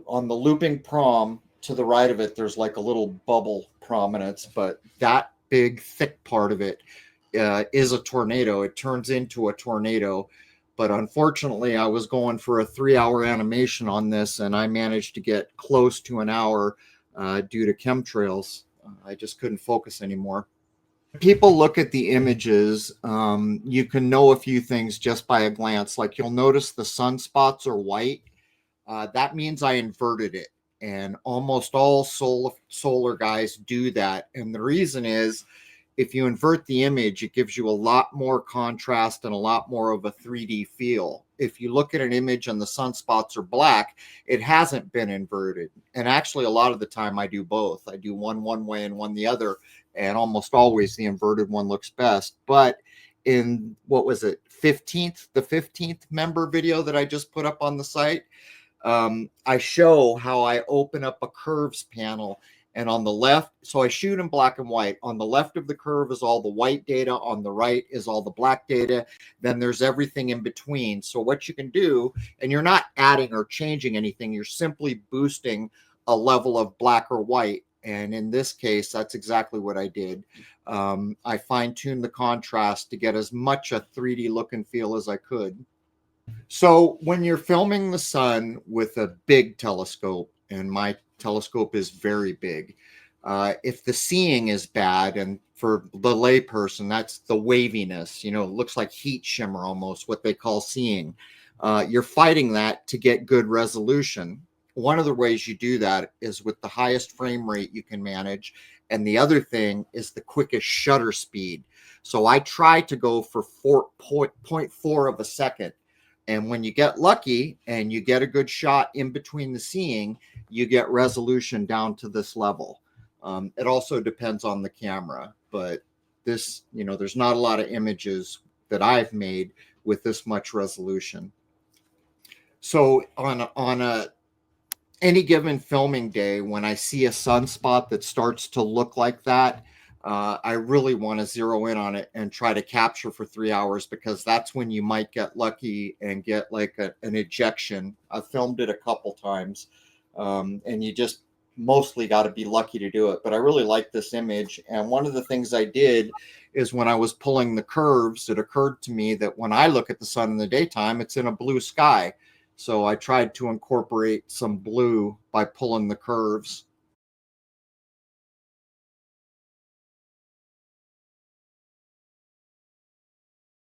on the looping prom to the right of it, there's like a little bubble prominence, but that big thick part of it is a tornado. It turns into a tornado. But unfortunately, I was going for a 3-hour animation on this, and I managed to get close to an hour due to chemtrails. I just couldn't focus anymore. People look at the images, you can know a few things just by a glance. Like you'll notice the sunspots are white. That means I inverted it. And almost all solar guys do that. And the reason is if you invert the image, it gives you a lot more contrast and a lot more of a 3D feel. If you look at an image and the sunspots are black, it hasn't been inverted. And actually, a lot of the time I do both. I do one way and one the other. And almost always the inverted one looks best. But in what was it, the 15th member video that I just put up on the site, I show how I open up a curves panel, and on the left, so I shoot in black and white. On the left of the curve is all the white data. On the right is all the black data. Then there's everything in between. So what you can do, and you're not adding or changing anything, you're simply boosting a level of black or white. And in this case, that's exactly what I did. I fine-tuned the contrast to get as much a 3D look and feel as I could. So when you're filming the sun with a big telescope, and my telescope is very big, if the seeing is bad, and for the layperson, that's the waviness, it looks like heat shimmer almost, what they call seeing. You're fighting that to get good resolution. One of the ways you do that is with the highest frame rate you can manage. And the other thing is the quickest shutter speed. So I try to go for 0.4 of a second. And when you get lucky and you get a good shot in between the seeing, you get resolution down to this level. It also depends on the camera, but this, there's not a lot of images that I've made with this much resolution. So on any given filming day, when I see a sunspot that starts to look like that, I really want to zero in on it and try to capture for 3 hours, because that's when you might get lucky and get like an ejection. I've filmed it a couple times, and you just mostly got to be lucky to do it. But I really like this image. And one of the things I did is when I was pulling the curves, it occurred to me that when I look at the sun in the daytime, it's in a blue sky. So I tried to incorporate some blue by pulling the curves.